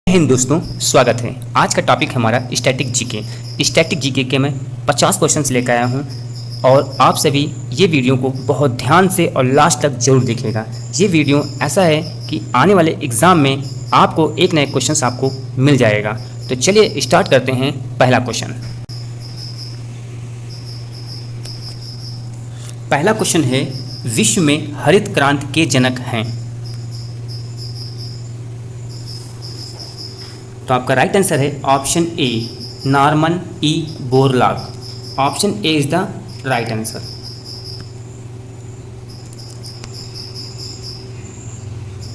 हिंद दोस्तों, स्वागत है। आज का टॉपिक है हमारा स्टैटिक जीके। स्टैटिक जीके के मैं 50 क्वेश्चंस लेकर आया हूं और आप सभी ये वीडियो को बहुत ध्यान से और लास्ट तक जरूर देखिएगा। ये वीडियो ऐसा है कि आने वाले एग्ज़ाम में आपको एक नए क्वेश्चंस आपको मिल जाएगा। तो चलिए स्टार्ट करते हैं। पहला क्वेश्चन है, विश्व में हरित क्रांति के जनक हैं? तो आपका राइट आंसर है option A, Norman E Borlaug. Option A is the right answer.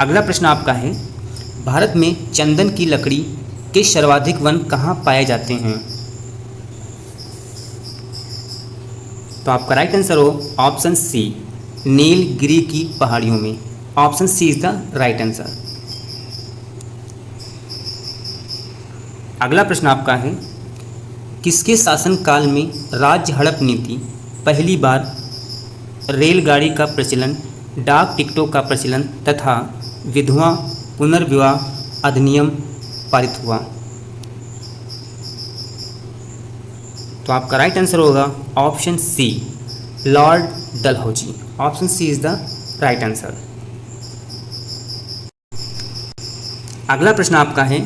अगला प्रश्न आपका है, भारत में चंदन की लकड़ी के सर्वाधिक वन कहाँ पाए जाते हैं? तो आपका राइट आंसर हो ऑप्शन सी, नीलगिरी की पहाड़ियों में। Option C is the right answer. अगला प्रश्न आपका है, किसके शासनकाल में राज्य हड़प नीति पहली बार, रेलगाड़ी का प्रचलन, डाक टिकटों का प्रचलन तथा विधवा पुनर्विवाह अधिनियम पारित हुआ? तो आपका राइट आंसर होगा option C, lord Dalhousie. Option C is the right answer. अगला प्रश्न आपका है,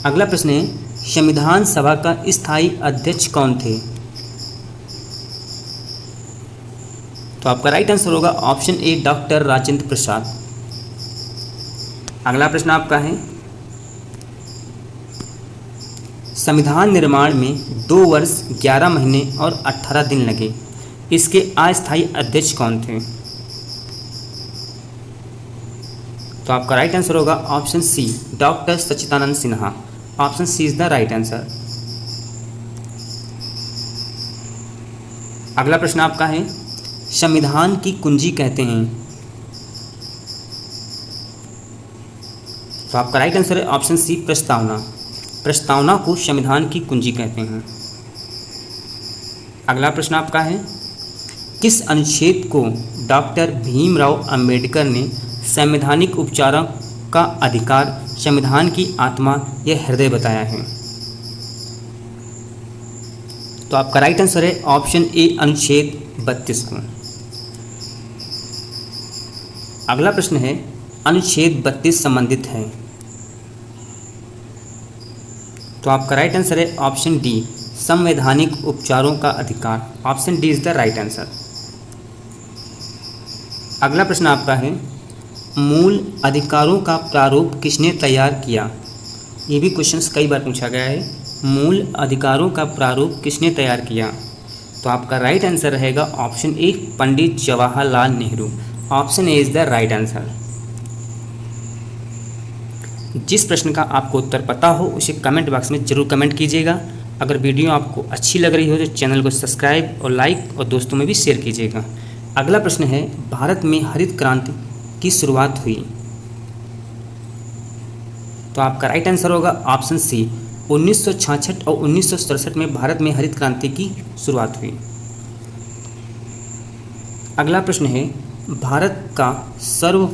अगला प्रश्न है, संविधान सभा का स्थायी अध्यक्ष कौन थे? तो आपका राइट आंसर होगा ऑप्शन ए, डॉक्टर राजेंद्र प्रसाद। अगला प्रश्न आपका है, संविधान निर्माण में 2 वर्ष 11 महीने और 18 दिन लगे, इसके अस्थायी अध्यक्ष कौन थे? तो आपका राइट आंसर होगा option C, doctor Sachchidananda Sinha. Option C is the right answer. अगला प्रश्न आपका है, संविधान की कुंजी कहते हैं? तो आपका राइट आंसर है ऑप्शन सी, प्रस्तावना। प्रस्तावना को संविधान की कुंजी कहते हैं। अगला प्रश्न आपका है, किस अनुच्छेद को डॉक्टर भीमराव अंबेडकर ने संवैधानिक उपचारों का अधिकार, संविधान की आत्मा या हृदय बताया है? तो आपका राइट आंसर है ऑप्शन ए, अनुच्छेद 32 को। अगला प्रश्न है, अनुच्छेद 32 संबंधित है? तो आपका राइट आंसर है ऑप्शन डी, संवैधानिक उपचारों का अधिकार। Option D is the right answer. अगला प्रश्न आपका है, मूल अधिकारों का प्रारूप किसने तैयार किया? ये भी क्वेश्चंस कई बार पूछा गया है। मूल अधिकारों का प्रारूप किसने तैयार किया? तो आपका राइट आंसर रहेगा option A, Pandit Jawaharlal Nehru. Option A is the right answer. जिस प्रश्न का आपको उत्तर पता हो उसे कमेंट बॉक्स में जरूर कमेंट कीजिएगा। अगर वीडियो आपको अच्छी लग रही हो तो चैनल को सब्सक्राइब और लाइक और दोस्तों में भी शेयर कीजिएगा। अगला प्रश्न है, भारत में हरित क्रांति की शुरुआत हुई? तो आपका राइट आंसर होगा ऑप्शन सी, 1966 और 1967 में भारत में हरित क्रांति की शुरुआत हुई। अगला प्रश्न है, भारत का सर्व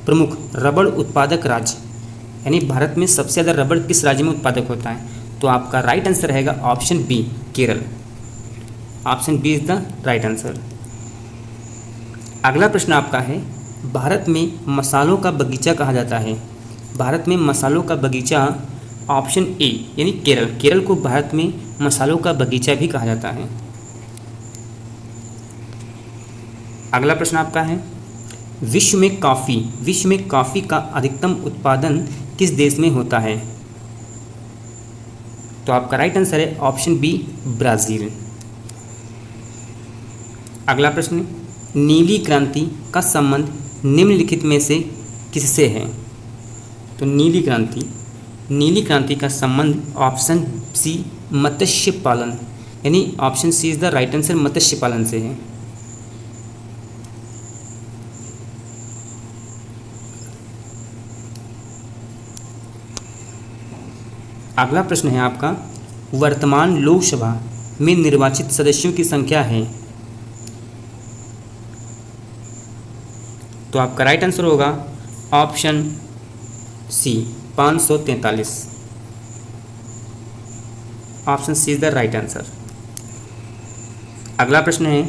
प्रमुख रबड़ उत्पादक राज्य, यानी भारत में सबसे ज़्यादा रबड़ किस राज्य में उत्पादक होता है? तो आपका राइट आंसर रहेगा option B, Kerala. Option B is the right answer. अगला प्रश्न आपका है, भारत में मसालों का बगीचा कहा जाता है? भारत में मसालों का बगीचा, ऑप्शन ए यानी केरल। केरल को भारत में मसालों का बगीचा भी कहा जाता है। अगला प्रश्न आपका है, विश्व में कॉफ़ी का अधिकतम उत्पादन किस देश में होता है? तो आपका राइट आंसर है ऑप्शन बी, ब्राज़ील। अगला प्रश्न, नीली क्रांति का संबंध निम्नलिखित में से किससे है? तो नीली क्रांति का संबंध ऑप्शन सी, मत्स्य पालन, यानी option C is the right answer, मत्स्य पालन से है। अगला प्रश्न है आपका, वर्तमान लोकसभा में निर्वाचित सदस्यों की संख्या है? तो आपका राइट आंसर होगा option C 543। Option C is the right answer. अगला प्रश्न है,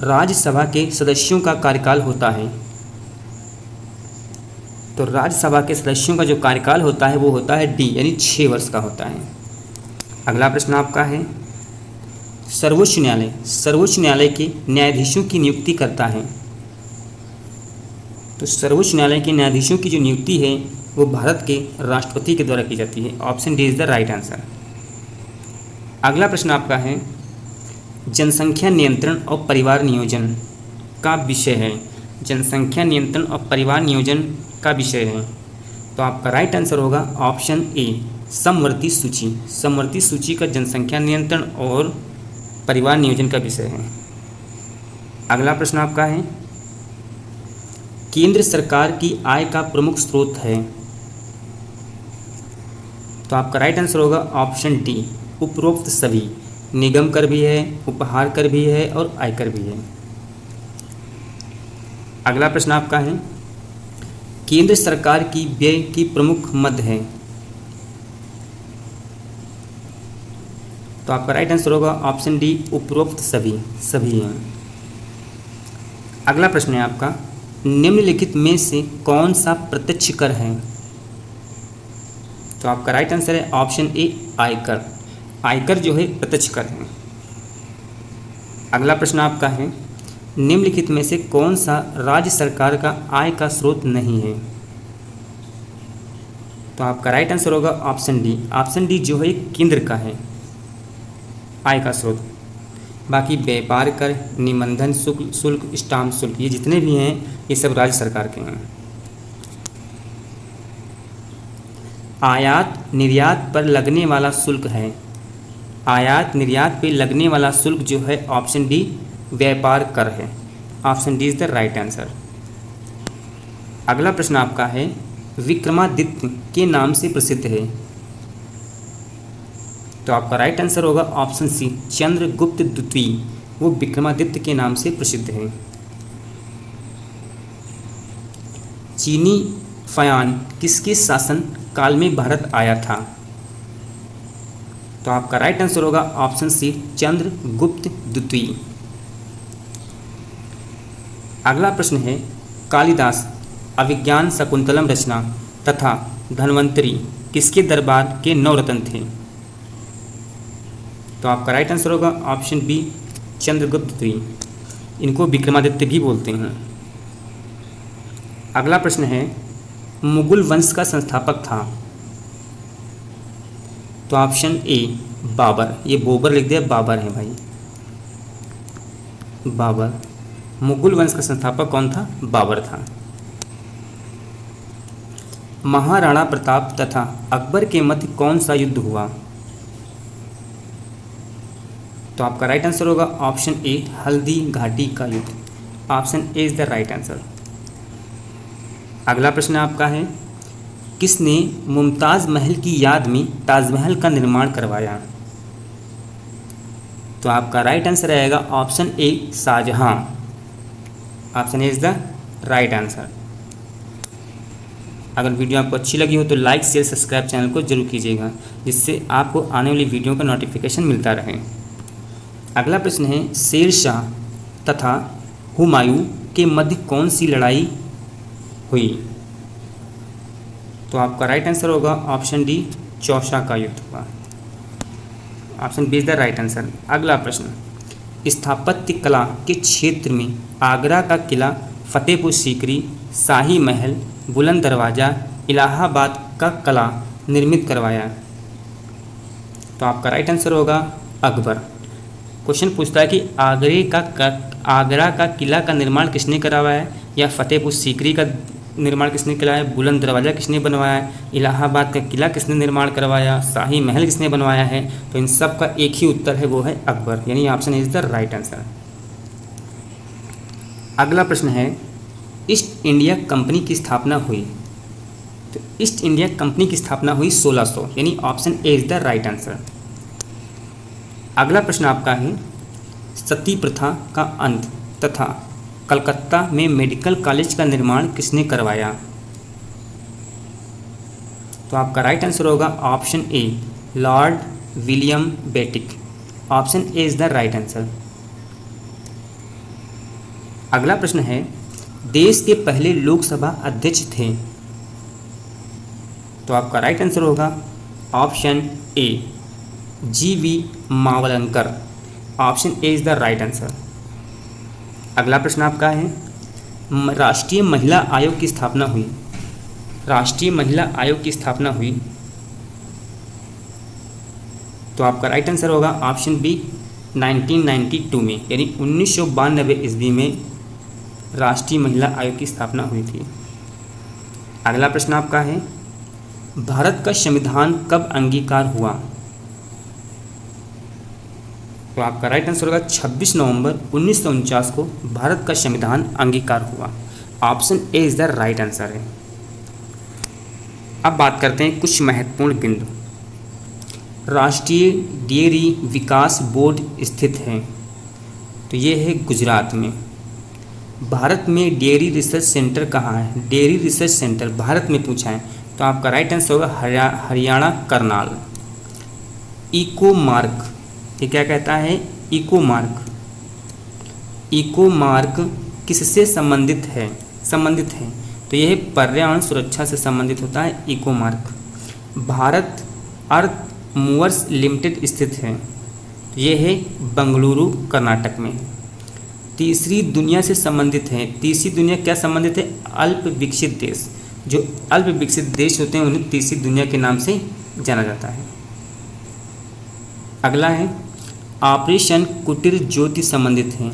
राज्यसभा के सदस्यों का कार्यकाल होता है। तो राज्यसभा के सदस्यों का जो कार्यकाल होता है वो होता है डी, यानी 6 वर्ष का होता है। अगला प्रश्न आपका है, सर्वोच्च न्यायालय के न्यायाधीशों की नियुक्ति करता है। तो सर्वोच्च न्यायालय के न्यायाधीशों की जो नियुक्ति है वो भारत के राष्ट्रपति के द्वारा की जाती है। Option D is the right answer. अगला प्रश्न आपका है, जनसंख्या नियंत्रण और परिवार नियोजन का विषय है। जनसंख्या नियंत्रण और परिवार नियोजन का विषय है। तो आपका राइट आंसर होगा ऑप्शन ए समवर्ती सूची। समवर्ती सूची का जनसंख्या नियंत्रण और परिवार नियोजन का विषय है। अगला प्रश्न आपका है, केंद्र सरकार की आय का प्रमुख स्रोत है। तो आपका राइट आंसर होगा ऑप्शन डी उपरोक्त सभी। निगम कर भी है, उपहार कर भी है और आयकर भी है। अगला प्रश्न आपका है, केंद्र सरकार की व्यय की प्रमुख मद है। तो आपका राइट आंसर होगा ऑप्शन डी उपरोक्त सभी हैं। अगला प्रश्न है आपका, निम्नलिखित में से कौन सा प्रत्यक्ष कर है। तो आपका राइट आंसर है ऑप्शन ए आयकर। आयकर जो है प्रत्यक्ष कर है। अगला प्रश्न आपका है, निम्नलिखित में से कौन सा राज्य सरकार का आय का स्रोत नहीं है। तो आपका राइट आंसर होगा ऑप्शन डी। ऑप्शन डी जो है केंद्र का है आय का स्रोत। बाकी व्यापार कर, निबंधन शुल्क, स्टाम्प शुल्क, ये जितने भी हैं ये सब राज्य सरकार के हैं। आयात निर्यात पर लगने वाला शुल्क है। आयात निर्यात पे लगने वाला शुल्क जो है ऑप्शन डी व्यापार कर है। Option D is the right answer. अगला प्रश्न आपका है, विक्रमादित्य के नाम से प्रसिद्ध है। तो आपका राइट आंसर होगा ऑप्शन सी चंद्रगुप्त द्वितीय। वो विक्रमादित्य के नाम से प्रसिद्ध है। चीनी फयान किसके शासन काल में भारत आया था। तो आपका राइट आंसर होगा ऑप्शन सी चंद्रगुप्त द्वितीय। अगला प्रश्न है, कालिदास अभिज्ञान शकुंतलम रचना तथा धन्वंतरी किसके दरबार के नवरत्न थे। तो आपका राइट आंसर होगा ऑप्शन बी चंद्रगुप्त द्वितीय। इनको विक्रमादित्य भी बोलते हैं। अगला प्रश्न है, मुगल वंश का संस्थापक था। तो ऑप्शन ए बाबर। ये बोबर लिख दिया, बाबर है भाई, बाबर। मुगल वंश का संस्थापक कौन था? बाबर था। महाराणा प्रताप तथा अकबर के मध्य कौन सा युद्ध हुआ। तो आपका राइट आंसर होगा ऑप्शन ए हल्दी घाटी का युद्ध। Option A is the right answer. अगला प्रश्न आपका है, किसने मुमताज़ महल की याद में ताजमहल का निर्माण करवाया। तो आपका राइट आंसर रहेगा option A Shahjahan. Option A is the right answer. अगर वीडियो आपको अच्छी लगी हो तो लाइक शेयर सब्सक्राइब चैनल को जरूर कीजिएगा, जिससे आपको आने वाली वीडियो का नोटिफिकेशन मिलता रहे। अगला प्रश्न है, शेर शाह तथा हुमायूं के मध्य कौन सी लड़ाई हुई। तो आपका राइट आंसर होगा ऑप्शन डी चौसा का युद्ध हुआ। Option B is the right answer. अगला प्रश्न, स्थापत्य कला के क्षेत्र में आगरा का किला, फतेहपुर सीकरी, शाही महल, बुलंद दरवाज़ा, इलाहाबाद का किला निर्मित करवाया। तो आपका राइट आंसर होगा अकबर। क्वेश्चन पूछता है कि आगरा का किला का निर्माण किसने करवाया, या फतेहपुर सीकरी का निर्माण किसने कराया, बुलंद दरवाज़ा किसने बनवाया, इलाहाबाद का किला किसने निर्माण करवाया, शाही महल किसने बनवाया है। तो इन सब का एक ही उत्तर है, वो है अकबर, यानी option is the right answer. अगला प्रश्न है, ईस्ट इंडिया कंपनी की स्थापना हुई। तो ईस्ट इंडिया कंपनी की स्थापना हुई 1600, यानी option A is the right answer. अगला प्रश्न आपका है, सती प्रथा का अंत तथा कलकत्ता में मेडिकल कॉलेज का निर्माण किसने करवाया? तो आपका राइट आंसर होगा option A, Lord William Bentinck. Option A is the right answer. अगला प्रश्न है, देश के पहले लोकसभा अध्यक्ष थे? तो आपका राइट आंसर होगा option A, G.V.. Mavalankar. Option A is the right answer. अगला प्रश्न आपका है, राष्ट्रीय महिला आयोग की स्थापना हुई? राष्ट्रीय महिला आयोग की स्थापना हुई, तो आपका राइट आंसर होगा ऑप्शन बी, 1992 में, यानी 1992 ईस्वी में राष्ट्रीय महिला आयोग की स्थापना हुई थी। अगला प्रश्न आपका है, भारत का संविधान कब अंगीकार हुआ? तो आपका राइट आंसर होगा 26 नवंबर 1949 को भारत का संविधान अंगीकार हुआ। Option A is the right answer है। अब बात करते हैं कुछ महत्वपूर्ण बिंदु। राष्ट्रीय डेयरी विकास बोर्ड स्थित है, तो ये है गुजरात में। भारत में डेयरी रिसर्च सेंटर कहाँ है? डेयरी रिसर्च सेंटर भारत में पूछा है, तो आपका राइट आंसर होगा हरियाणा करनाल। इको मार्क, ये क्या कहता है? Eco mark. इको मार्क किससे संबंधित है? तो यह पर्यावरण सुरक्षा से संबंधित होता है इको मार्क। भारत अर्थ मूवर्स लिमिटेड स्थित है, तो यह है बंगलुरु कर्नाटक में। तीसरी दुनिया से संबंधित है। तीसरी दुनिया क्या संबंधित है? अल्प विकसित देश। जो अल्प विकसित देश होते हैं उन्हें तीसरी दुनिया के नाम से जाना जाता है। अगला है, ऑपरेशन कुटीर ज्योति संबंधित है।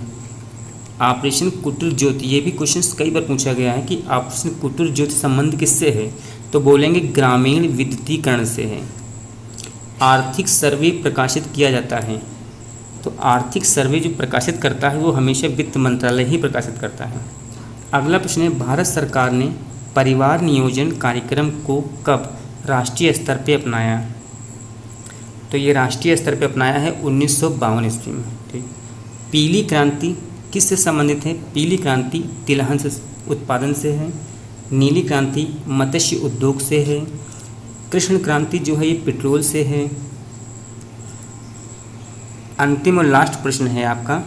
ऑपरेशन कुटीर ज्योति, ये भी क्वेश्चन कई बार पूछा गया है कि ऑपरेशन कुटीर ज्योति संबंध किससे है? तो बोलेंगे ग्रामीण विद्युतीकरण से है। आर्थिक सर्वे प्रकाशित किया जाता है, तो आर्थिक सर्वे जो प्रकाशित करता है वो हमेशा वित्त मंत्रालय ही प्रकाशित करता है। अगला प्रश्न है, भारत सरकार ने परिवार नियोजन कार्यक्रम को कब राष्ट्रीय स्तर पे अपनाया? तो ये राष्ट्रीय स्तर पे अपनाया है 1952 ईस्वी में। ठीक। पीली क्रांति किससे संबंधित है? पीली क्रांति तिलहन से उत्पादन से है। नीली क्रांति मत्स्य उद्योग से है। कृष्ण क्रांति जो है ये पेट्रोल से है। अंतिम और लास्ट प्रश्न है आपका,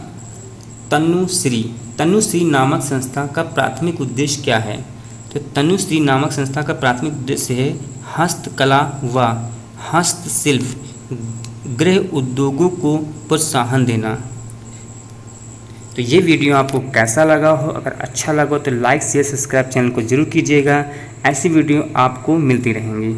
तनुश्री नामक संस्था का प्राथमिक उद्देश्य क्या है? तो तनुश्री नामक संस्था का प्राथमिक उद्देश्य है हस्तकला व हस्तशिल्प गृह उद्योगों को प्रोत्साहन देना। तो ये वीडियो आपको कैसा लगा हो? अगर अच्छा लगा तो लाइक शेयर सब्सक्राइब चैनल को जरूर कीजिएगा। ऐसी वीडियो आपको मिलती रहेंगी।